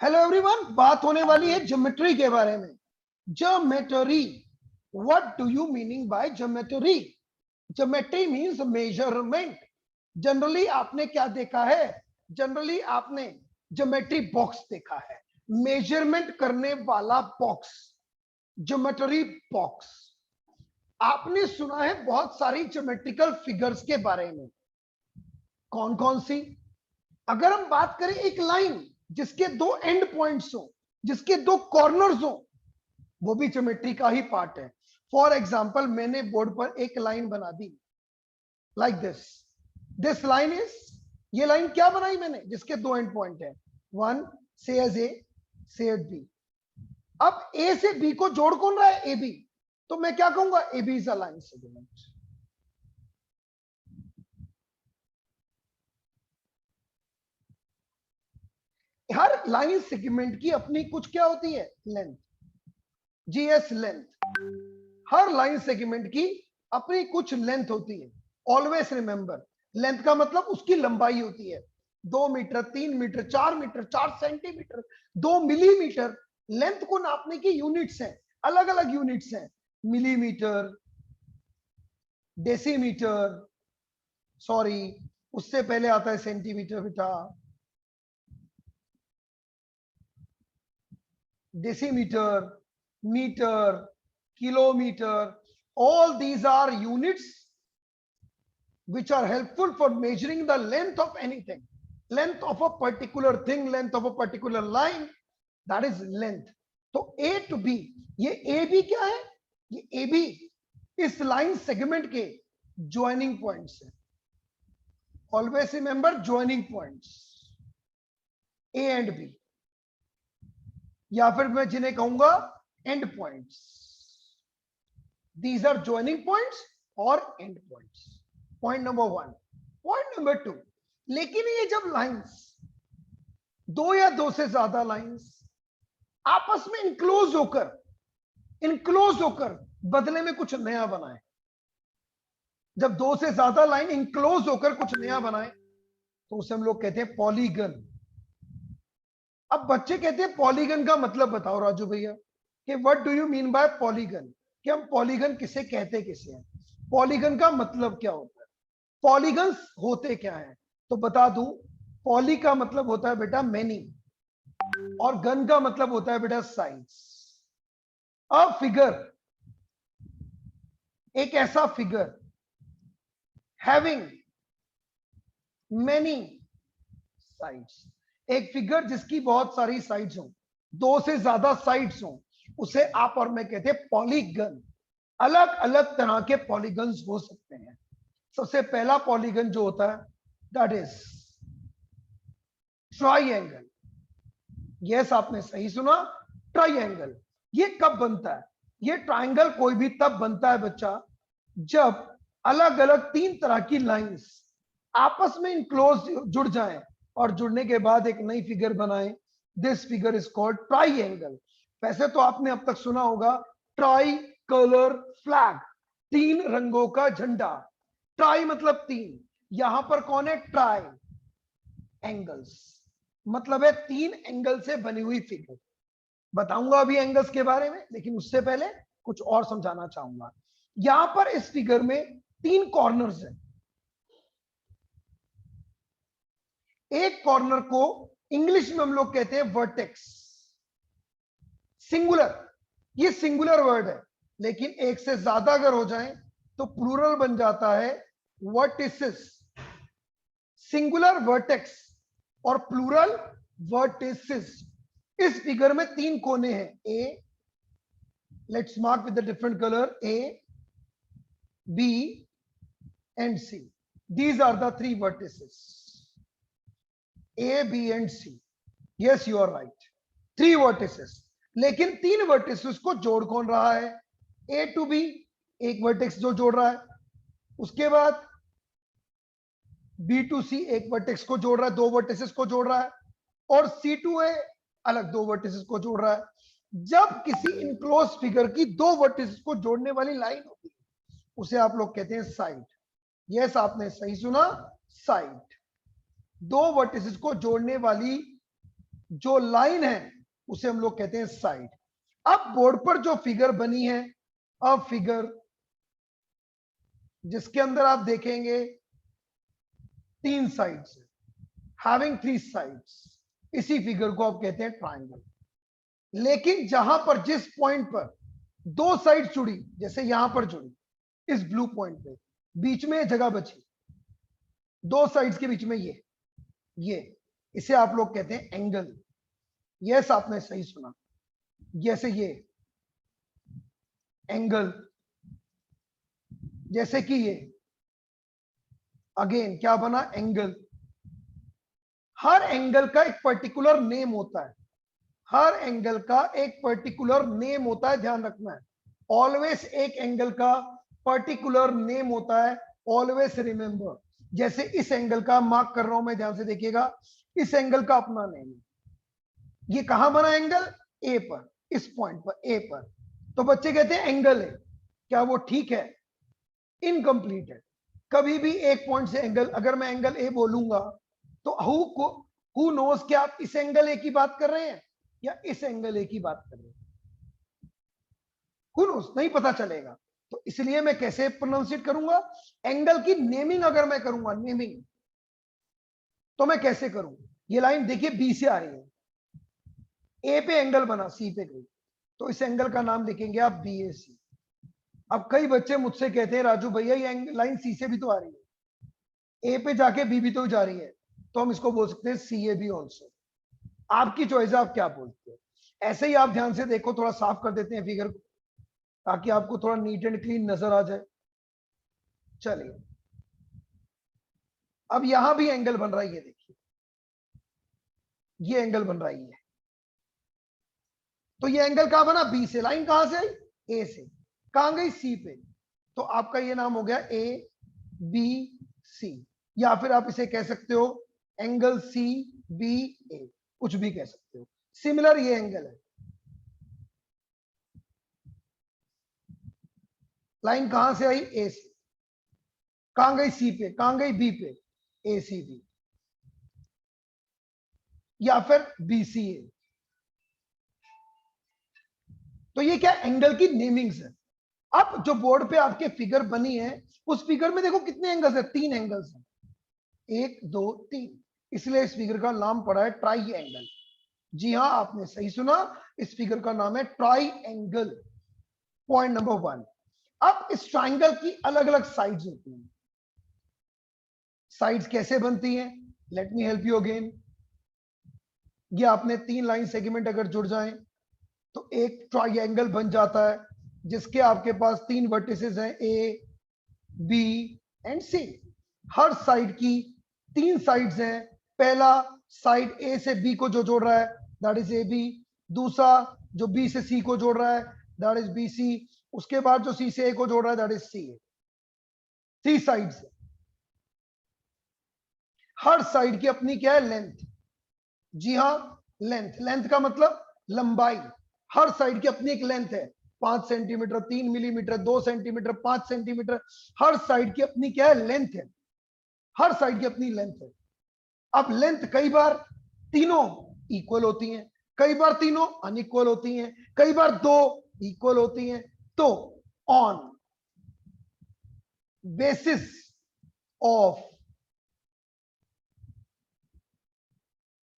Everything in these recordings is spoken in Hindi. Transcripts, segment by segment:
हेलो एवरीवन, बात होने वाली है ज्योमेट्री के बारे में। Geometry, what do you meaning bye geometry? Geometry means measurement. Generally आपने क्या देखा है? जनरली आपने ज्योमेट्री बॉक्स देखा है, मेजरमेंट करने वाला बॉक्स, ज्योमेट्री बॉक्स। आपने सुना है बहुत सारी ज्योमेट्रिकल फिगर्स के बारे में। कौन कौन सी? अगर हम बात करें एक लाइन जिसके दो एंड पॉइंट्स हो, जिसके दो कॉर्नर्स हो, वो भी ज्योमेट्री का ही पार्ट है। फॉर एग्जाम्पल, मैंने बोर्ड पर एक लाइन बना दी लाइक दिस लाइन इज, ये लाइन क्या बनाई मैंने? जिसके दो एंड पॉइंट है, वन से एज ए, से एज बी। अब ए से बी को जोड़ कौन रहा है? A B. तो मैं क्या कहूंगा? A B is a line segment. हर लाइन सेगमेंट की अपनी कुछ क्या होती है? लेंथ, जीएस लेंथ। हर लाइन सेगमेंट की अपनी कुछ लेंथ होती है। ऑलवेज रिमेंबर, लेंथ का मतलब उसकी लंबाई होती है। 2 metre, 3 metre, 4 metre, 4 centimetre, 2 millimetre. Length को नापने की यूनिट्स हैं, अलग अलग यूनिट्स हैं। मिलीमीटर, डेसीमीटर, सॉरी उससे पहले आता है सेंटीमीटर बेटा, decimeter, meter, kilometer. All these are units which are helpful for measuring the length of anything. Length of a particular thing, length of a particular line, that is length. तो A to B, ये AB क्या है? ये AB इस लाइन सेगमेंट के ज्वाइनिंग पॉइंट्स है। Always remember joining points A and B, या फिर मैं जिन्हें कहूंगा end points. These are joining points और end points. Point number 1। Point number 2, लेकिन ये जब लाइंस, दो या दो से ज्यादा लाइंस आपस में इनक्लोज होकर बदले में कुछ नया बनाए, जब दो से ज्यादा लाइन इनक्लोज होकर कुछ नया बनाए तो उसे हम लोग कहते हैं पॉलीगन। अब बच्चे कहते हैं पॉलीगन का मतलब बताओ राजू भैया, कि what do you mean by polygon? कि हम पॉलीगन किसे कहते किसे हैं? पॉलीगन का मतलब क्या होता है? पॉलीगन्स होते क्या है? तो बता दूं, पॉली का मतलब होता है बेटा मेनी, और गन का मतलब होता है बेटा साइज। अ फिगर, एक ऐसा फिगर हैविंग मेनी साइड्स, एक फिगर जिसकी बहुत सारी साइड्स हो, दो से ज्यादा साइड्स हो, उसे आप और मैं कहते हैं पॉलीगन। अलग अलग तरह के पॉलीगन्स हो सकते हैं। सबसे पहला पॉलीगन जो होता है दैट इज ट्राइंगल। यस, आपने सही सुना, ट्राइंगल। ये कब बनता है? ये ट्राइंगल कोई भी तब बनता है बच्चा, जब अलग अलग तीन तरह की लाइंस आपस में इनक्लोज जुड़ जाएं और जुड़ने के बाद एक नई फिगर बनाएं। This figure is called triangle. वैसे तो आपने अब तक सुना होगा ट्राई कलर फ्लैग, तीन रंगों का झंडा। ट्राई मतलब तीन, यहां पर कौन है? ट्राई एंगल्स, मतलब है तीन एंगल से बनी हुई फिगर। बताऊंगा अभी एंगल्स के बारे में, लेकिन उससे पहले कुछ और समझाना चाहूंगा। यहां पर इस फिगर में तीन कॉर्नर्स हैं। एक कॉर्नर को इंग्लिश में हम लोग कहते हैं वर्टेक्स, सिंगुलर। ये सिंगुलर वर्ड है, लेकिन एक से ज्यादा अगर हो जाए तो प्लूरल बन जाता है वर्टिसेस। सिंगुलर वर्टेक्स और प्लूरल वर्टिसेस। इस फिगर में तीन कोने हैं। ए, let's mark with the different colour, A, B and C. These are the three vertices, A, B and C. Yes, you are right, three vertices. लेकिन तीन वर्टिसेस को जोड़ कौन रहा है? ए टू बी, एक वर्टेक्स जो जोड़ रहा है। उसके बाद बी टू सी, एक वर्टेक्स को जोड़ रहा है, दो वर्टिसेस को जोड़ रहा है। और सी टू ए, अलग दो वर्टिसेस को जोड़ रहा है। जब किसी इनक्लोज फिगर की दो वर्टिसेस को जोड़ने वाली लाइन होती है, उसे आप लोग कहते हैं साइड। यस, आपने सही सुना, साइड। दो वर्टिसेस को जोड़ने वाली जो लाइन है उसे हम लोग कहते हैं साइड। अब बोर्ड पर जो फिगर बनी है, अब फिगर जिसके अंदर आप देखेंगे 3 साइड्स, हैविंग 3 साइड्स, इसी फिगर को आप कहते हैं ट्राइंगल। लेकिन जहां पर, जिस पॉइंट पर 2 साइड जुड़ी, जैसे यहां पर जुड़ी इस ब्लू पॉइंट पे, बीच में जगह बची 2 साइड्स के बीच में, ये इसे आप लोग कहते हैं एंगल। यस, आपने सही सुना, जैसे ये एंगल, जैसे कि ये अगेन क्या बना, एंगल। हर एंगल का एक पर्टिकुलर नेम होता है, हर एंगल का एक पर्टिकुलर नेम होता है, ध्यान रखना है। ऑलवेज एक एंगल का पर्टिकुलर नेम होता है, ऑलवेज रिमेंबर। जैसे इस एंगल का मार्क कर रहा हूं मैं, ध्यान से देखिएगा, इस एंगल का अपना नेम है। ये कहां बना एंगल, ए पर, इस पॉइंट पर, ए पर। तो बच्चे कहते हैं एंगल है। क्या वो ठीक है? इनकम्प्लीट है। कभी भी एक पॉइंट से एंगल, अगर मैं एंगल ए बोलूंगा तो हु नोस कि आप इस एंगल ए की बात कर रहे हैं या इस एंगल ए की बात कर रहे हैं? हु नोस, नहीं पता चलेगा। तो इसलिए मैं कैसे प्रोनाउंसिएट करूंगा? एंगल की नेमिंग अगर मैं करूंगा, नेमिंग, तो मैं कैसे करूं? ये लाइन देखिए बी से आ रही है, ए पे एंगल बना, सी पे गई, तो इस एंगल का नाम लिखेंगे आप बी ए सी। अब कई बच्चे मुझसे कहते हैं राजू भैया ये लाइन सी से भी तो आ रही है, ए पे जाके बी भी तो जा रही है, तो हम इसको बोल सकते हैं सी ए बी ऑल्सो। आपकी चॉइस है, आप क्या बोलते हो। ऐसे ही आप ध्यान से देखो, थोड़ा साफ कर देते हैं फिगर को ताकि आपको थोड़ा नीट एंड क्लीन नजर आ जाए। चलिए, अब यहां भी एंगल बन रहा है, ये देखिए, ये एंगल बन रहा है। तो ये एंगल कहां बना, बी से। लाइन कहां से आई, ए से, कहां गई, सी पे। तो आपका ये नाम हो गया ए बी सी, या फिर आप इसे कह सकते हो एंगल सी बी ए, कुछ भी कह सकते हो। सिमिलर ये एंगल है। लाइन कहां से आई, ए से, कहां गई, सी पे, कहां गई, बी पे, ए सी बी, या फिर बी सी ए। तो ये क्या, एंगल की नेमिंग्स है। अब जो बोर्ड पे आपके फिगर बनी है, उस फिगर में देखो कितने एंगल्स है, 3 एंगल्स हैं, 1 2 3, इसलिए इस फिगर का नाम पड़ा है ट्राई एंगल। जी हाँ, आपने सही सुना, इस फिगर का नाम है ट्राई एंगल। Point number 1। अब इस ट्राइंगल की अलग अलग साइड्स होती हैं। साइड्स कैसे बनती हैं, let me help you again. ये आपने 3 लाइन सेगमेंट अगर जुड़ जाएं तो एक ट्राइंगल बन जाता है, जिसके आपके पास 3 वर्टिसेस हैं, ए बी एंड सी। हर साइड की 3 साइड्स हैं। पहला साइड ए से बी को जो जोड़ रहा है, दैट इज ए बी। दूसरा जो बी से सी को जोड़ रहा है, दैट इज बी सी। उसके बाद जो सी से ए को जोड़ रहा है, that is C A. 3 sides. हर साइड की अपनी क्या है, लेंथ। जी हाँ, लेंथ। लेंथ का मतलब लंबाई। हर साइड की अपनी एक लेंथ है, 5 सेंटीमीटर, 3 मिलीमीटर, 2 सेंटीमीटर, 5 सेंटीमीटर। हर साइड की अपनी क्या है, लेंथ है। हर साइड की अपनी लेंथ है। अब लेंथ कई बार तीनों इक्वल होती हैं, कई बार तीनों अनइक्वल होती हैं, कई बार 2 इक्वल होती हैं। तो on basis of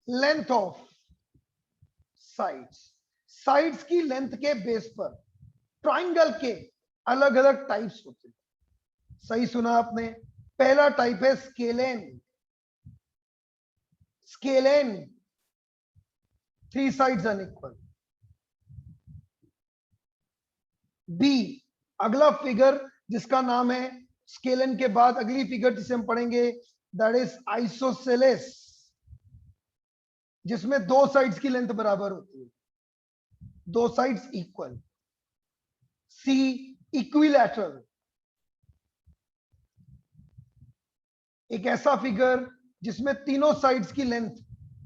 length of sides, sides की लेंथ के बेस पर ट्राइंगल के अलग अलग टाइप्स होते हैं। सही सुना आपने। पहला टाइप है scalene. Scalene, 3 sides unequal. B, अगला फिगर जिसका नाम है स्केलेन के बाद अगली फिगर जिसे हम पढ़ेंगे, दैट इज आइसोसेलेस, जिसमें 2 साइड्स की लेंथ बराबर होती है, 2 साइड्स इक्वल। सी, इक्विलैटरल, एक ऐसा फिगर जिसमें तीनों साइड्स की लेंथ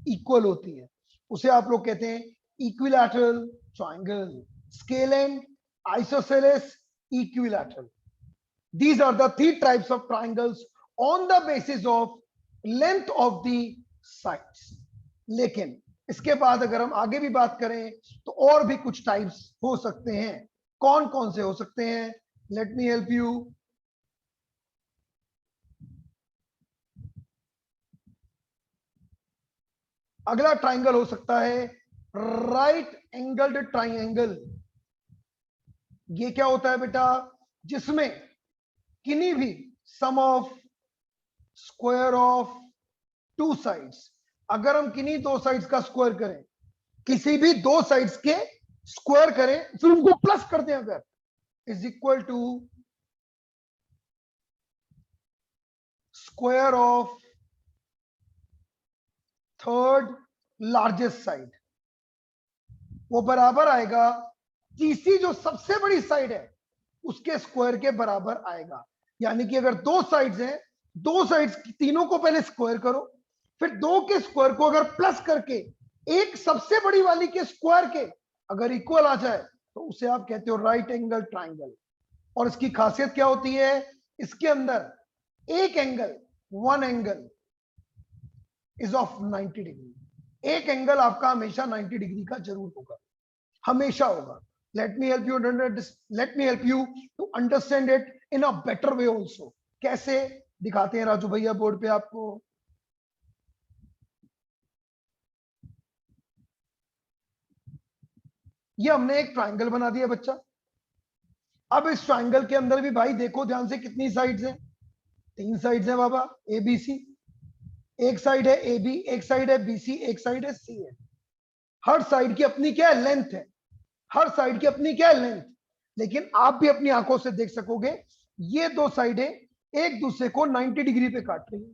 इक्वल होती है, उसे आप लोग कहते हैं equilateral triangle. Scalene, isosceles, equilateral, these are the 3 types of triangles on the basis of length of the sides. लेकिन इसके बाद अगर हम आगे भी बात करें तो और भी कुछ टाइप्स हो सकते हैं। कौन कौन से हो सकते हैं? Let me help you. अगला ट्राइंगल हो सकता है राइट एंगल्ड ट्राइंगल। ये क्या होता है बेटा? जिसमें किन्हीं भी sum of square of two sides, अगर हम किन्हीं दो साइड्स का स्क्वायर करें, किसी भी दो साइड्स के स्क्वायर करें फिर उनको प्लस कर दें, अगर is equal to square of third largest side, वो बराबर आएगा तीसरी जो सबसे बड़ी साइड है उसके स्क्वायर के बराबर आएगा। यानी कि अगर दो साइड्स हैं, दो साइड्स तीनों को पहले स्क्वायर करो, फिर दो के स्क्वायर को अगर प्लस करके एक सबसे बड़ी वाली के स्क्वायर के अगर इक्वल आ जाए तो उसे आप कहते हो राइट एंगल ट्राइंगल। और इसकी खासियत क्या होती है? इसके अंदर एक angle, one angle is of 90 degree. एक एंगल आपका हमेशा 90 डिग्री का जरूर होगा, हमेशा होगा। let me help you to understand it in a better way also। कैसे दिखाते हैं राजू भैया बोर्ड पे आपको? ये हमने एक ट्राइंगल बना दिया बच्चा। अब इस ट्राइंगल के अंदर भी भाई देखो ध्यान से कितनी साइड्स हैं? तीन साइड्स हैं बाबा, ए बी सी। एक साइड है ए बी, एक साइड है बी सी, एक साइड है सी है। हर साइड की अपनी क्या है? लेंथ है। हर साइड की अपनी क्या है? लेंथ। लेकिन आप भी अपनी आंखों से देख सकोगे ये दो साइडें एक दूसरे को 90 डिग्री पे काट रही हैं,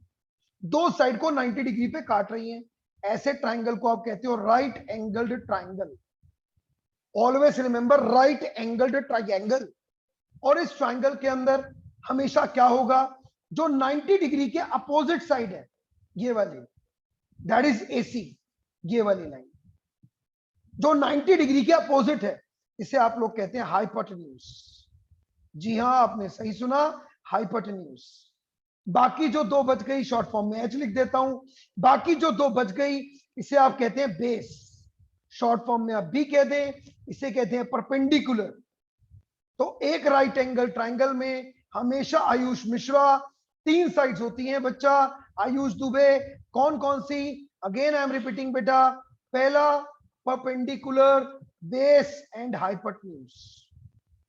दो साइड को 90 डिग्री पे काट रही हैं। ऐसे ट्राइंगल को आप कहते हो right angled triangle. Always remember right angled triangle. और इस ट्राइंगल के अंदर हमेशा क्या होगा? जो 90 डिग्री के अपोजिट साइड है, ये वाली, दैट इज एसी। ये वाली लाइन जो 90 डिग्री के अपोजिट है, इसे आप लोग कहते हैं हाइपोटेन्यूज। जी हां, आपने सही सुना, हाइपोटेन्यूज। बाकी जो दो बच गई, शॉर्ट फॉर्म में एच लिख देता हूं, बाकी जो दो बच गई इसे आप कहते हैं बेस। शॉर्ट फॉर्म में आप बी कह दें, इसे कहते हैं परपेंडिकुलर। तो एक राइट एंगल ट्राइंगल में हमेशा आयुष मिश्रा, तीन साइड्स होती हैं बच्चा। आयुष दुबे, कौन कौन सी? अगेन आई एम रिपीटिंग बेटा, पहला परपेंडिकुलर, बेस एंड हाइपोटेन्यूज।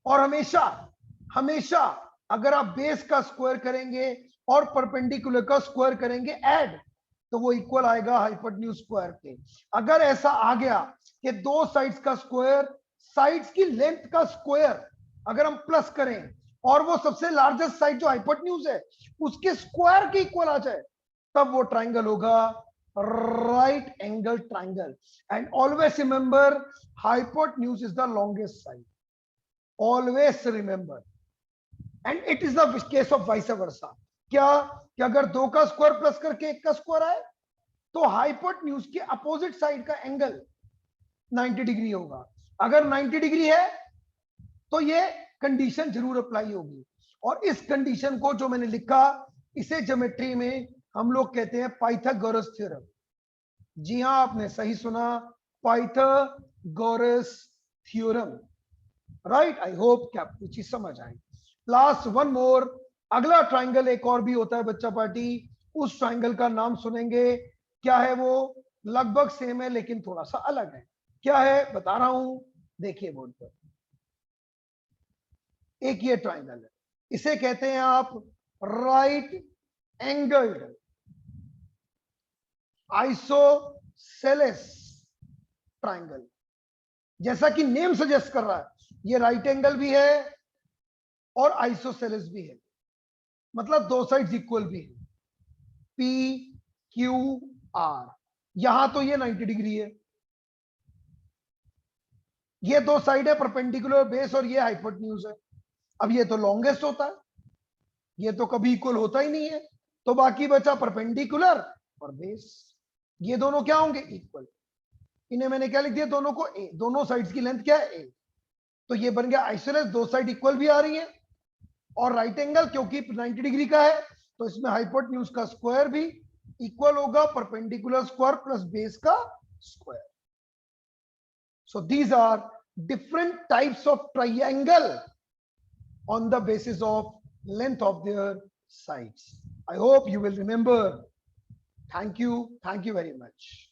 और हमेशा हमेशा अगर आप बेस का स्क्वायर करेंगे और परपेंडिकुलर का स्क्वायर करेंगे ऐड, तो वो इक्वल आएगा हाइपोटेन्यूज स्क्वायर के। अगर ऐसा आ गया कि दो साइड्स का स्क्वायर, साइड्स की लेंथ का स्क्वायर अगर हम प्लस करें और वो सबसे लार्जेस्ट साइड जो हाइपोटेन्यूज है उसके स्क्वायर के इक्वल आ जाए, तब वो ट्राइंगल होगा right angle triangle. And always remember hypotenuse is the longest side, always remember, and it is the case of vice versa। क्या कि अगर दो का स्क्वायर प्लस करके एक का स्क्वायर आए तो हाइपोटेन्यूज के अपोजिट साइड का एंगल 90 डिग्री होगा। अगर 90 डिग्री है तो ये कंडीशन जरूर अप्लाई होगी। और इस कंडीशन को जो मैंने लिखा, इसे ज्योमेट्री में हम लोग कहते हैं पाइथागोरस थ्योरम। जी हां, आपने सही सुना, Pythagoras theorem. Right, I hope कि आपको चीज समझ आए। लास्ट वन मोर, अगला ट्राइंगल एक और भी होता है बच्चा पार्टी। उस ट्राइंगल का नाम सुनेंगे, क्या है वो? लगभग सेम है लेकिन थोड़ा सा अलग है। क्या है बता रहा हूं, देखिए बोर्ड पर। एक ये ट्राइंगल है, इसे कहते हैं आप राइट एंगल्ड आइसोसेलेस ट्राइंगल। जैसा कि नेम सजेस्ट कर रहा है, ये राइट एंगल भी है और आइसोसेलेस भी है, मतलब दो साइड्स इक्वल भी है। पी क्यू आर, यहां तो ये 90 डिग्री है, ये दो साइड है परपेंडिकुलर बेस और ये हाइपोटेन्यूज है। अब ये तो लॉन्गेस्ट होता है, ये तो कभी इक्वल होता ही नहीं है, तो बाकी बचा परपेंडिकुलर और बेस। ये दोनों क्या होंगे? इक्वल। इन्हें मैंने क्या लिख दिया? दोनों को ए, दोनों साइड्स की लेंथ क्या है? ए। तो ये बन गया आइसोलेस, दो साइड इक्वल भी आ रही है। और राइट एंगल क्योंकि 90 डिग्री का है तो इसमें हाइपोटेन्यूज का स्क्वायर भी इक्वल होगा परपेंडिकुलर स्क्वायर प्लस बेस का square. So these are different types of triangle on the basis of length of their sides. I hope you will remember. Thank you very much.